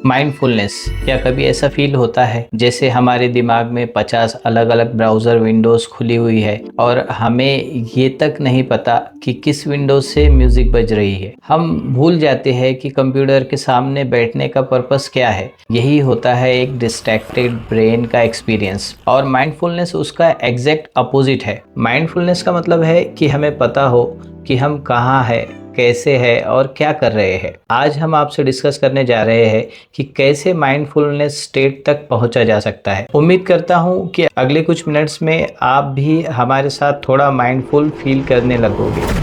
Mindfulness, क्या कभी ऐसा फील होता है जैसे हमारे दिमाग में 50 अलग अलग ब्राउज़र विंडोज़ खुली हुई है और हमें ये तक नहीं पता कि किस विंडो से म्यूज़िक बज रही है। हम भूल जाते हैं कि कंप्यूटर के सामने बैठने का पर्पस क्या है। यही होता है एक डिस्ट्रैक्टेड ब्रेन का एक्सपीरियंस, और माइंडफुलनेस उसका एग्जैक्ट अपोजिट है। माइंडफुलनेस का मतलब है कि हमें पता हो कि हम कहाँ हैं, कैसे है और क्या कर रहे हैं। आज हम आपसे डिस्कस करने जा रहे हैं कि कैसे माइंडफुलनेस स्टेट तक पहुंचा जा सकता है। उम्मीद करता हूं कि अगले कुछ मिनट्स में आप भी हमारे साथ थोड़ा माइंडफुल फील करने लगोगे।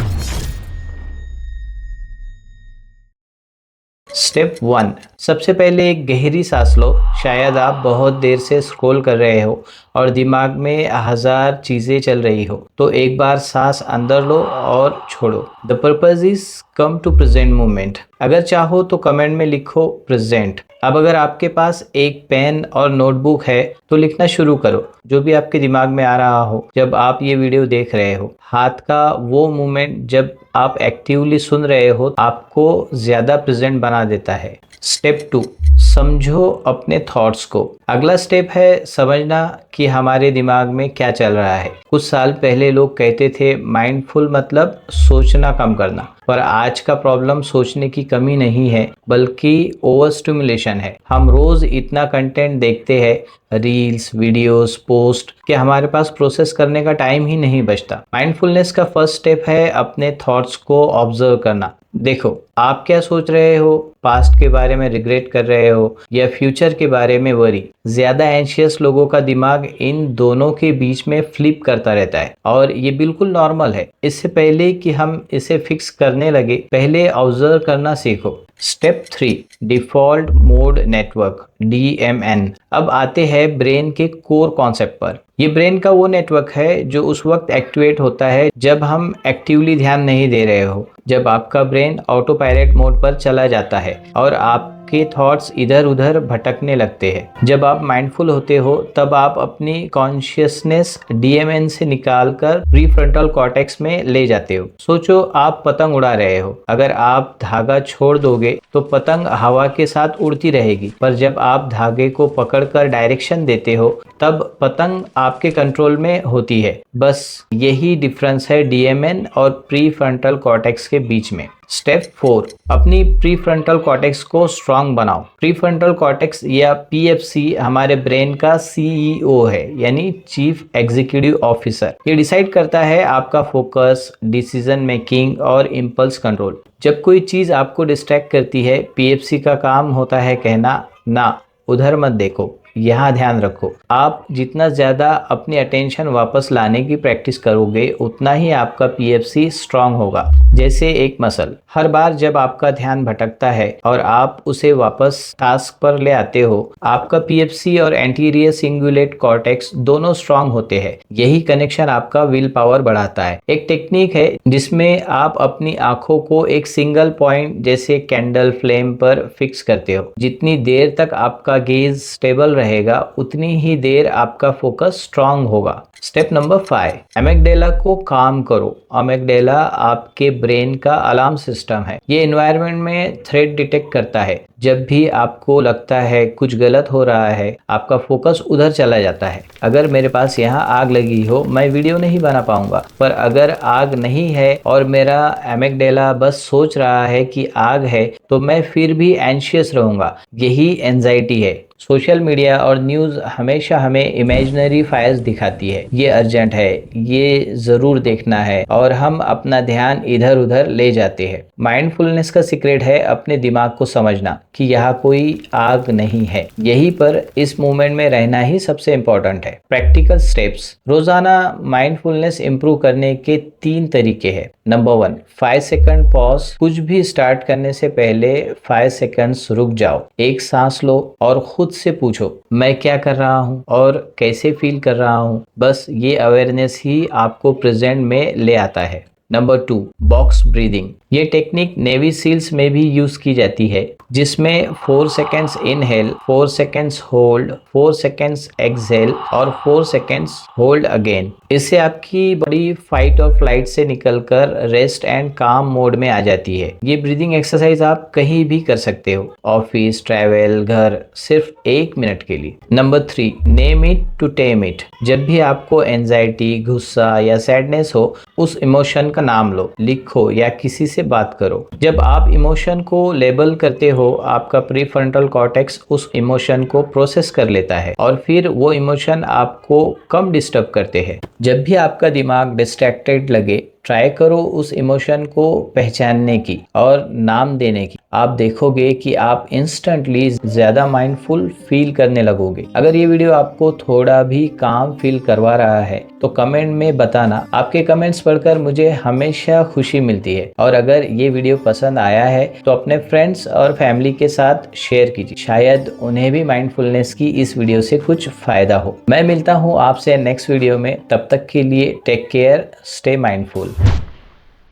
स्टेप 1, सबसे पहले एक गहरी सांस लो। शायद आप बहुत देर से स्क्रॉल कर रहे हो और दिमाग में हजार चीजें चल रही हो, तो एक बार सांस अंदर लो और छोड़ो। The purpose is come to present moment. अगर चाहो तो कमेंट में लिखो प्रेजेंट। अब अगर आपके पास एक पेन और नोटबुक है तो लिखना शुरू करो, जो भी आपके दिमाग में आ रहा हो जब आप ये वीडियो देख रहे हो। हाथ का वो मूवमेंट जब आप एक्टिवली सुन रहे हो आपको ज्यादा प्रेजेंट बना देता है। स्टेप 2, समझो अपने थॉट्स को। अगला स्टेप है समझना कि हमारे दिमाग में क्या चल रहा है। कुछ साल पहले लोग कहते थे माइंडफुल मतलब सोचना कम करना, पर आज का प्रॉब्लम सोचने की कमी नहीं है बल्कि ओवर स्टिमुलेशन है। हम रोज इतना कंटेंट देखते हैं, रील्स, वीडियोस, पोस्ट, कि हमारे पास प्रोसेस करने का टाइम ही नहीं बचता। माइंडफुलनेस का फर्स्ट स्टेप है अपने थॉट्स को ऑब्जर्व करना। देखो आप क्या सोच रहे हो, पास्ट के बारे में रिग्रेट कर रहे हो या फ्यूचर के बारे में वरी। ज्यादा एंशियस लोगों का दिमाग इन दोनों के बीच में फ्लिप करता रहता है और ये बिल्कुल नॉर्मल है। इससे पहले कि हम इसे फिक्स करने लगे, पहले ऑब्जर्व करना सीखो। Step 3, default mode network, DMN। अब आते हैं ब्रेन के कोर कॉन्सेप्ट पर। ये ब्रेन का वो नेटवर्क है जो उस वक्त एक्टिवेट होता है जब हम एक्टिवली ध्यान नहीं दे रहे हो, जब आपका ब्रेन ऑटो पायलट मोड पर चला जाता है और आपके थॉट्स इधर उधर भटकने लगते हैं। जब आप माइंडफुल होते हो तब आप अपनी कॉन्शियसनेस DMN से निकालकर प्रीफ्रंटल कॉर्टेक्स में ले जाते हो। सोचो आप पतंग उड़ा रहे हो। अगर आप धागा छोड़ दोगे तो पतंग हवा के साथ उड़ती रहेगी, पर जब आप धागे को पकड़कर डायरेक्शन देते हो तब पतंग आपके कंट्रोल में होती है। बस यही डिफरेंस है DMN और प्रीफ्रंटल कॉर्टेक्स के बीच में। स्टेप 4, अपनी प्रीफ्रंटल कॉर्टेक्स को स्ट्रांग बनाओ। प्रीफ्रंटल कॉर्टेक्स या PFC हमारे ब्रेन का CEO है, यानी चीफ एग्जीक्यूटिव ऑफिसर। ये डिसाइड करता है आपका फोकस, डिसीजन मेकिंग और इम्पल्स कंट्रोल। जब कोई चीज आपको डिस्ट्रैक्ट करती है, PFC का काम होता है कहना ना, उधर मत देखो, यहाँ ध्यान रखो। आप जितना ज्यादा अपनी अटेंशन वापस लाने की प्रैक्टिस करोगे उतना ही आपका PFC स्ट्रांग होगा, जैसे एक मसल। हर बार जब आपका ध्यान भटकता है और आप उसे वापस टास्क पर ले आते हो, आपका PFC और एंटीरियर सिंगुलेट कॉर्टेक्स दोनों स्ट्रांग होते हैं। यही कनेक्शन आपका विल पावर बढ़ाता है। एक टेक्निक है जिसमें आप अपनी आंखों को एक सिंगल पॉइंट जैसे कैंडल फ्लेम पर फिक्स करते हो। जितनी देर तक आपका गेज स्टेबल रहेगा उतनी ही देर आपका फोकस स्ट्रांग होगा। स्टेप नंबर 5, अमेगडेला को काम करो। अमेगडेला आपके ब्रेन का अलार्म सिस्टम है। ये एनवायरनमेंट में थ्रेट डिटेक्ट करता है। जब भी आपको लगता है कुछ गलत हो रहा है, आपका फोकस उधर चला जाता है। अगर मेरे पास यहाँ आग लगी हो, मैं वीडियो नहीं बना पाऊंगा, पर अगर आग नहीं है और मेरा अमेगडेला बस सोच रहा है कि आग है, तो मैं फिर भी एंशियस रहूंगा। यही एंजाइटी है। सोशल मीडिया और न्यूज़ हमेशा हमें इमेजिनरी फाइल्स दिखाती है, ये अर्जेंट है, ये ज़रूर देखना है, और हम अपना ध्यान इधर उधर ले जाते हैं। माइंडफुलनेस का सीक्रेट है अपने दिमाग को समझना कि यहाँ कोई आग नहीं है, यहीं पर इस मोमेंट में रहना ही सबसे इम्पोर्टेंट है। प्रैक्टिकल स्टेप्स, रोजाना माइंडफुलनेस इंप्रूव करने के 3 तरीके हैं। Number 1, 5 second pause. कुछ भी स्टार्ट करने से पहले 5 सेकंड्स रुक जाओ, एक सांस लो और खुद से पूछो मैं क्या कर रहा हूँ और कैसे फील कर रहा हूँ। बस ये अवेयरनेस ही आपको प्रेजेंट में ले आता है। Number 2, box breathing. ये टेक्निक नेवी सील्स में भी यूज की जाती है, जिसमें 4 seconds inhale, 4 seconds hold, 4 seconds exhale और 4 सेकेंड्स होल्ड अगेन। इससे आपकी बॉडी फाइट और फ्लाइट से निकलकर रेस्ट एंड काम मोड में आ जाती है। ये ब्रीदिंग एक्सरसाइज आप कहीं भी कर सकते हो, ऑफिस, ट्रैवल, घर, सिर्फ 1 मिनट के लिए। Number 3, name it to tame it. जब भी आपको एंजाइटी, गुस्सा या सैडनेस हो, उस इमोशन का नाम लो, लिखो या किसी से बात करो। जब आप इमोशन को लेबल करते हो, आपका प्रीफ्रंटल कॉर्टेक्स उस इमोशन को प्रोसेस कर लेता है और फिर वो इमोशन आपको कम डिस्टर्ब करते हैं। जब भी आपका दिमाग डिस्ट्रैक्टेड लगे, ट्राई करो उस इमोशन को पहचानने की और नाम देने की। आप देखोगे कि आप इंस्टेंटली ज्यादा माइंडफुल फील करने लगोगे। अगर ये वीडियो आपको थोड़ा भी काम फील करवा रहा है तो कमेंट में बताना। आपके कमेंट्स पढ़कर मुझे हमेशा खुशी मिलती है। और अगर ये वीडियो पसंद आया है तो अपने फ्रेंड्स और फैमिली के साथ शेयर कीजिए, शायद उन्हें भी माइंडफुलनेस की इस वीडियो से कुछ फायदा हो। मैं मिलता हूँ आपसे नेक्स्ट वीडियो में, तब तक के लिए टेक केयर, स्टे माइंडफुल।